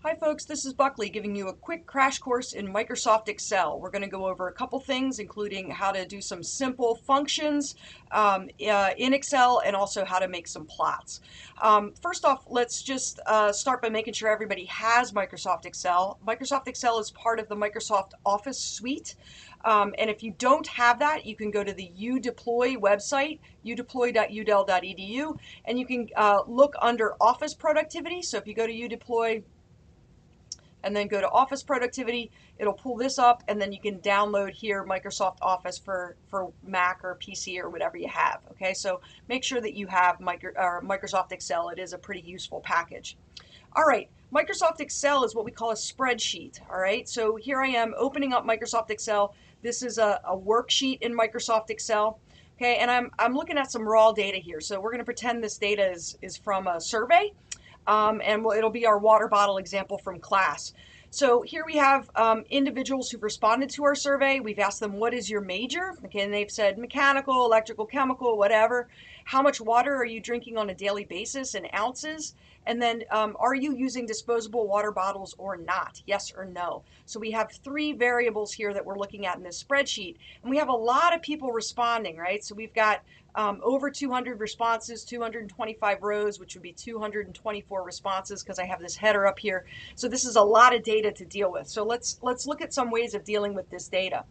Hi folks, this is Buckley giving you a quick crash course in Microsoft Excel. We're going to go over a couple things, including how to do some simple functions in Excel and also how to make some plots. First off, let's just start by making sure everybody has Microsoft Excel. Microsoft Excel is part of the Microsoft Office suite. And if you don't have that, you can go to the udeploy website, udeploy.udel.edu, and you can look under Office Productivity. So if you go to udeploy and then go to Office Productivity, it'll pull this up, and then you can download here Microsoft Office for Mac or PC or whatever you have. Okay, so make sure that you have Microsoft Excel. It is a pretty useful package. All right, Microsoft Excel is what we call a spreadsheet. All right, so here I am opening up Microsoft Excel. This is a worksheet in Microsoft Excel. Okay, and I'm looking at some raw data here. So we're going to pretend this data is from a survey. It'll be our water bottle example from class. So here we have individuals who've responded to our survey. We've asked them, what is your major? Okay, and they've said mechanical, electrical, chemical, whatever. How much water are you drinking on a daily basis in ounces? And then are you using disposable water bottles or not? Yes or no. So we have three variables here that we're looking at in this spreadsheet. And we have a lot of people responding, right? So we've got over 200 responses, 225 rows, which would be 224 responses because I have this header up here. So this is a lot of data to deal with. So let's look at some ways of dealing with this data.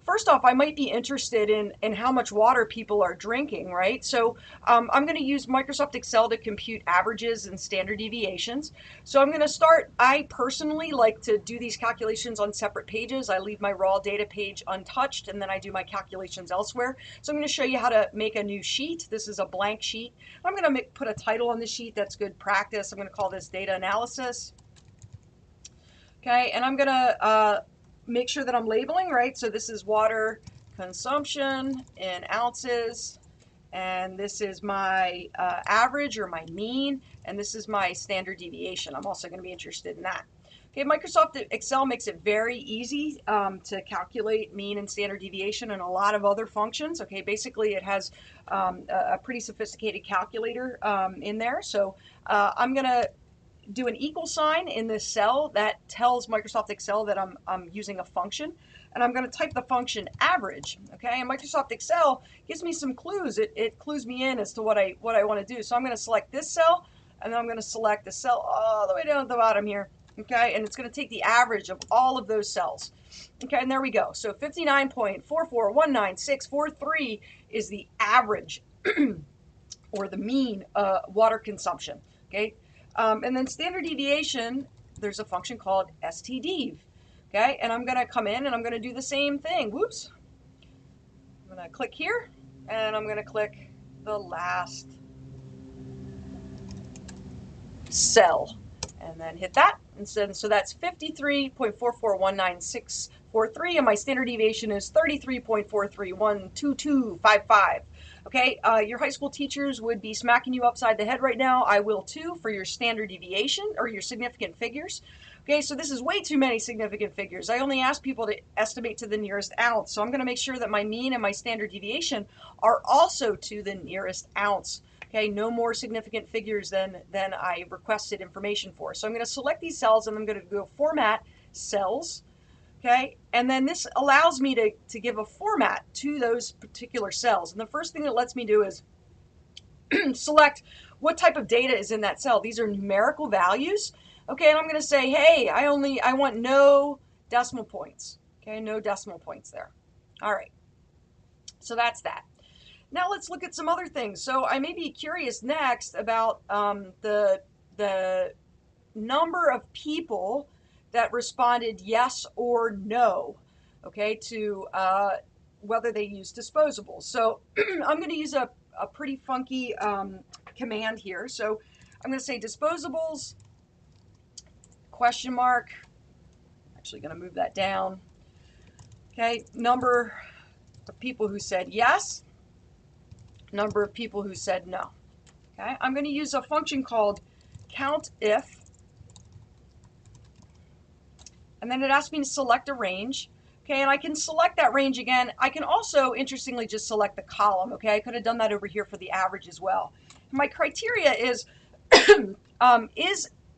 First off, I might be interested in how much water people are drinking, right? So I'm going to use Microsoft Excel to compute averages and standard deviations. So I'm going to start, I personally like to do these calculations on separate pages. I leave my raw data page untouched, and then I do my calculations elsewhere. So I'm going to show you how to make a new sheet. This is a blank sheet. I'm going to put a title on the sheet that's good practice. I'm going to call this data analysis. Okay, and I'm going to make sure that I'm labeling, right? So this is water consumption in ounces, and this is my average or my mean, and this is my standard deviation. I'm also going to be interested in that. Okay, Microsoft Excel makes it very easy to calculate mean and standard deviation and a lot of other functions. Okay, basically it has a pretty sophisticated calculator in there. So I'm going to do an equal sign in this cell that tells Microsoft Excel that I'm using a function, and I'm going to type the function average. Okay, and Microsoft Excel gives me some clues. It clues me in as to what I want to do. So I'm going to select this cell, and then I'm going to select the cell all the way down at the bottom here. Okay, and it's going to take the average of all of those cells. Okay, and there we go. So 59.4419643 is the average or the mean water consumption. Okay. And then standard deviation, there's a function called stdev. Okay, and I'm going to come in and I'm going to do the same thing. Whoops. I'm going to click here, and I'm going to click the last cell, and then hit that. And so that's 53.4419643, and my standard deviation is 33.4312255. Okay, your high school teachers would be smacking you upside the head right now. I will too, for your standard deviation or your significant figures. Okay, so this is way too many significant figures. I only ask people to estimate to the nearest ounce. So I'm going to make sure that my mean and my standard deviation are also to the nearest ounce. Okay, no more significant figures than I requested information for. So I'm going to select these cells, and I'm going to go Format, Cells. Okay, and then this allows me to give a format to those particular cells. And the first thing it lets me do is select what type of data is in that cell. These are numerical values. Okay, and I'm going to say, hey, I want no decimal points. Okay, no decimal points there. All right, so that's that. Now let's look at some other things. So I may be curious next about the number of people that responded yes or no, okay, to whether they use disposables. So I'm going to use a pretty funky command here. So I'm going to say disposables, question mark. I'm actually going to move that down. Okay, number of people who said yes, number of people who said no. Okay, I'm going to use a function called countif. And then it asks me to select a range. Okay, and I can select that range again. I can also, interestingly, just select the column. Okay, I could have done that over here for the average as well. My criteria is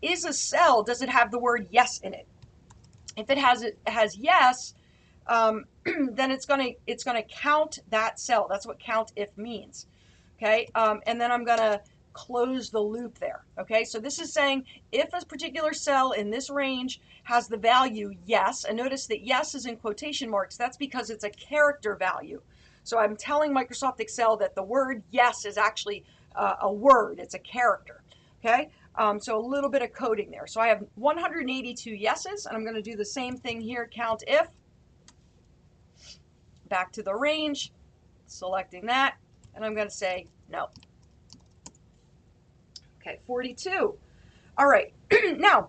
is a cell, does it have the word yes in it? If it has yes, then it's gonna count that cell. That's what count if means. Okay, and then I'm gonna close the loop there. Okay, so this is saying if a particular cell in this range has the value yes, and notice that yes is in quotation marks, that's because it's a character value. So I'm telling Microsoft Excel that the word yes is actually a word, it's a character. Okay, so a little bit of coding there. So I have 182 yeses, and I'm going to do the same thing here, count if. Back to the range, selecting that, and I'm going to say no. Okay, 42. All right, now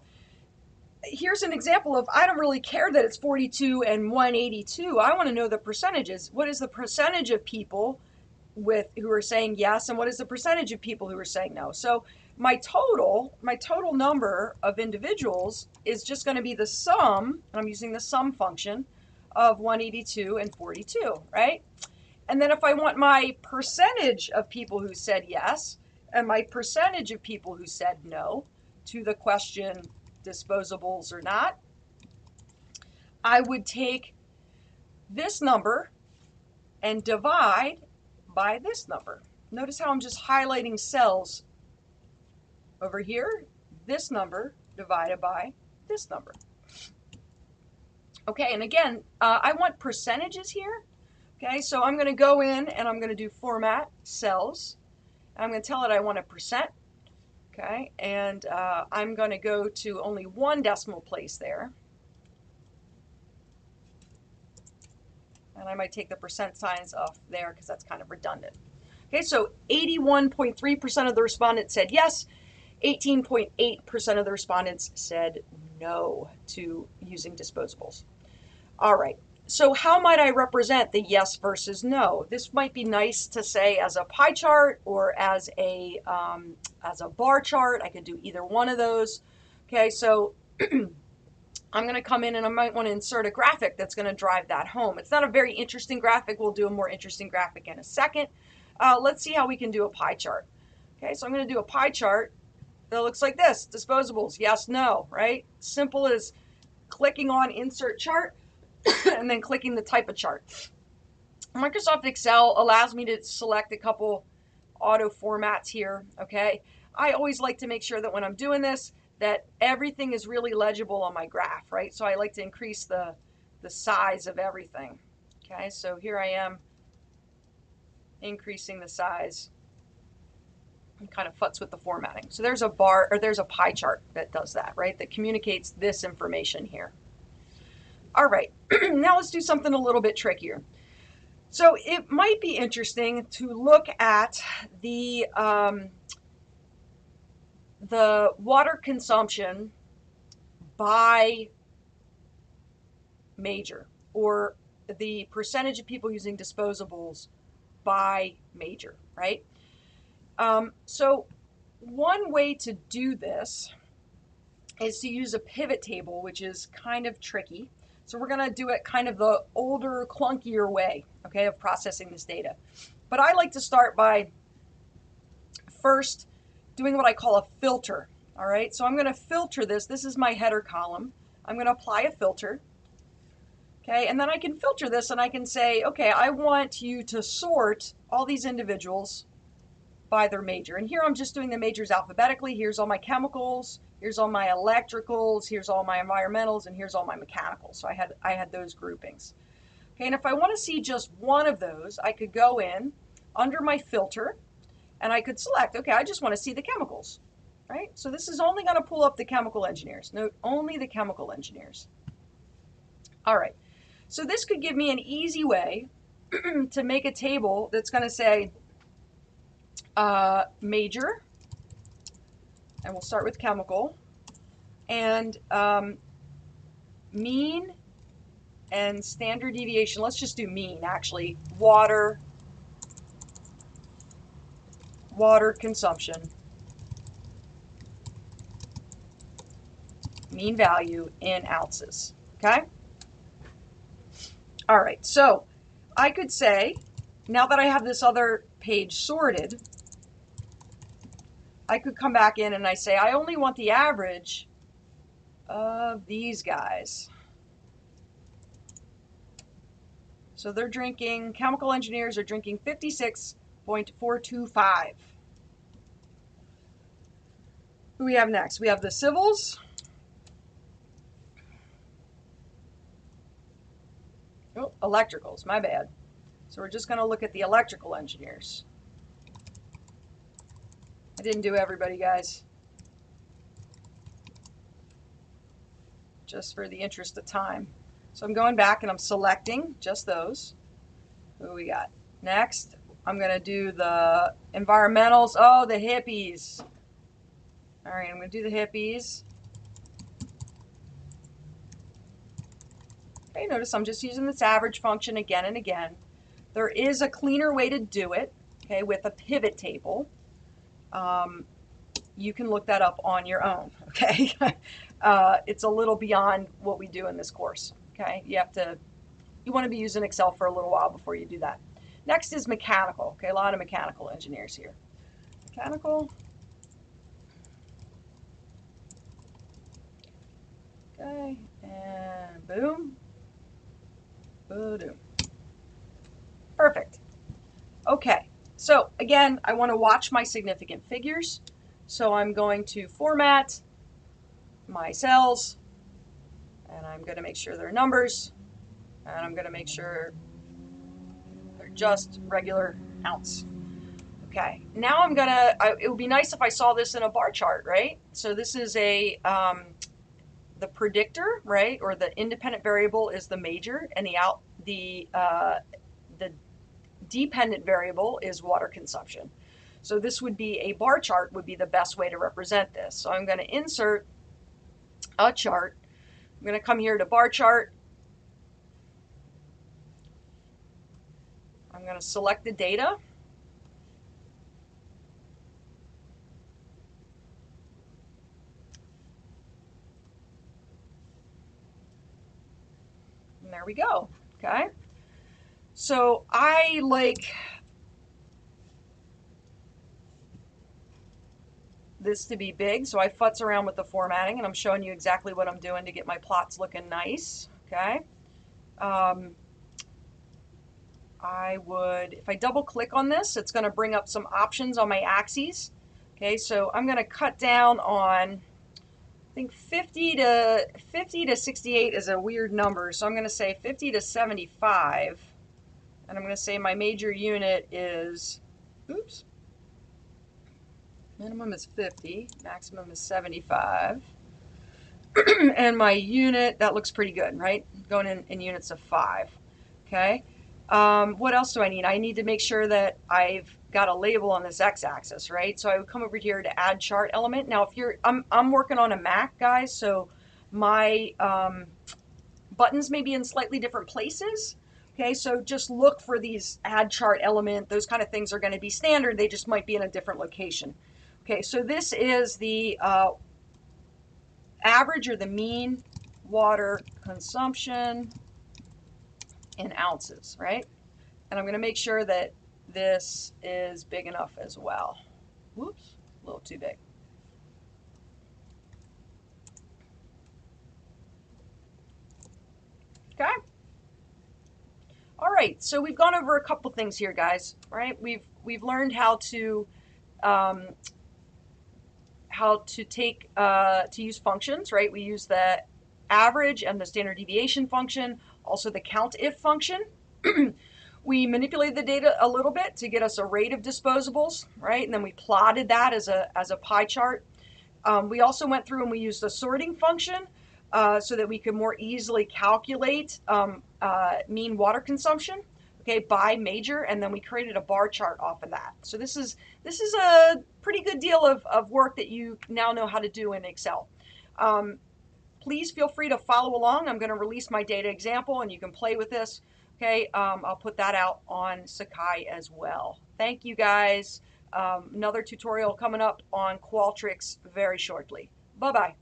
here's an example of I don't really care that it's 42 and 182. I want to know the percentages. What is the percentage of people who are saying yes, and what is the percentage of people who are saying no? So my total number of individuals is just going to be the sum, and I'm using the sum function, of 182 and 42, right? And then if I want my percentage of people who said yes and my percentage of people who said no to the question disposables or not, I would take this number and divide by this number. Notice how I'm just highlighting cells over here. This number divided by this number. Okay, and again, I want percentages here. Okay, so I'm going to go in and I'm going to do format cells. I'm going to tell it I want a percent. Okay, and I'm going to go to only one decimal place there. And I might take the percent signs off there because that's kind of redundant. Okay, so 81.3% of the respondents said yes. 18.8% of the respondents said no to using disposables. All right, so how might I represent the yes versus no? This might be nice to say as a pie chart or as a bar chart. I could do either one of those. Okay, so I'm going to come in and I might want to insert a graphic that's going to drive that home. It's not a very interesting graphic. We'll do a more interesting graphic in a second. Let's see how we can do a pie chart. Okay, so I'm going to do a pie chart that looks like this. Disposables, yes, no, right? Simple as clicking on insert chart and then clicking the type of chart. Microsoft Excel allows me to select a couple auto formats here, okay? I always like to make sure that when I'm doing this, that everything is really legible on my graph, right? So I like to increase the size of everything. Okay, so here I am increasing the size and kind of futz with the formatting. So there's a bar, or there's a pie chart that does that, right? That communicates this information here. All right, now let's do something a little bit trickier. So it might be interesting to look at the water consumption by major, or the percentage of people using disposables by major, right? So one way to do this is to use a pivot table, which is kind of tricky. So we're going to do it kind of the older, clunkier way, okay, of processing this data. But I like to start by first doing what I call a filter. All right, so I'm going to filter this. This is my header column. I'm going to apply a filter. Okay, and then I can filter this and I can say, okay, I want you to sort all these individuals by their major. And here I'm just doing the majors alphabetically. Here's all my chemicals, here's all my electricals, here's all my environmentals, and here's all my mechanicals. So I had those groupings. Okay, and if I want to see just one of those, I could go in under my filter and I could select, okay, I just want to see the chemicals, right? So this is only going to pull up the chemical engineers. Note, only the chemical engineers. All right, so this could give me an easy way to make a table that's going to say major, and we'll start with chemical, and mean and standard deviation. Let's just do mean, actually. Water consumption, mean value in ounces, okay? All right, so I could say, now that I have this other page sorted, I could come back in and I say, I only want the average of these guys. So they're drinking, chemical engineers are drinking 56.425. Who we have next? We have the civils. Oh, electricals, my bad. So we're just going to look at the electrical engineers. I didn't do everybody, guys. Just for the interest of time. So I'm going back and I'm selecting just those. Who we got? Next, I'm going to do the environmentals. Oh, the hippies. All right, I'm going to do the hippies. Okay, notice I'm just using this average function again and again. There is a cleaner way to do it, okay, with a pivot table. You can look that up on your own, okay? It's a little beyond what we do in this course, okay? You want to be using Excel for a little while before you do that. Next is mechanical, okay? A lot of mechanical engineers here. Mechanical. Okay, and boom. Boom. Perfect. Okay, so again, I want to watch my significant figures. So I'm going to format my cells, and I'm going to make sure they're numbers, and I'm going to make sure they're just regular ounce. Okay, now I'm going to, it would be nice if I saw this in a bar chart, right? So this is the predictor, right, or the independent variable is the major, and the dependent variable is water consumption. So this would be a bar chart would be the best way to represent this. So I'm going to insert a chart. I'm going to come here to bar chart. I'm going to select the data. And there we go. Okay. So I like this to be big, so I futz around with the formatting, and I'm showing you exactly what I'm doing to get my plots looking nice. Okay. I would, if I double click on this, it's going to bring up some options on my axes. Okay, so I'm going to cut down on, I think 50 to 68 is a weird number, so I'm going to say 50 to 75, and I'm going to say my major unit is, oops, minimum is 50, maximum is 75, and my unit, that looks pretty good, right? Going in units of 5, okay? What else do I need? I need to make sure that I've got a label on this x-axis, right? So I would come over here to add chart element. Now, if you're, I'm working on a Mac, guys, so my buttons may be in slightly different places. Okay, so just look for these add chart element. Those kind of things are going to be standard. They just might be in a different location. Okay, so this is the average or the mean water consumption in ounces, right? And I'm going to make sure that this is big enough as well. Whoops, a little too big. Okay. All right, so we've gone over a couple things here, guys. Right? We've learned how to use functions. Right? We use the average and the standard deviation function, also the COUNTIF function. We manipulated the data a little bit to get us a rate of disposables, right? And then we plotted that as a pie chart. We also went through and we used a sorting function so that we could more easily calculate mean water consumption, okay, by major, and then we created a bar chart off of that. So this is a pretty good deal of work that you now know how to do in Excel. Please feel free to follow along. I'm going to release my data example, and you can play with this. Okay, I'll put that out on Sakai as well. Thank you, guys. Another tutorial coming up on Qualtrics very shortly. Bye-bye.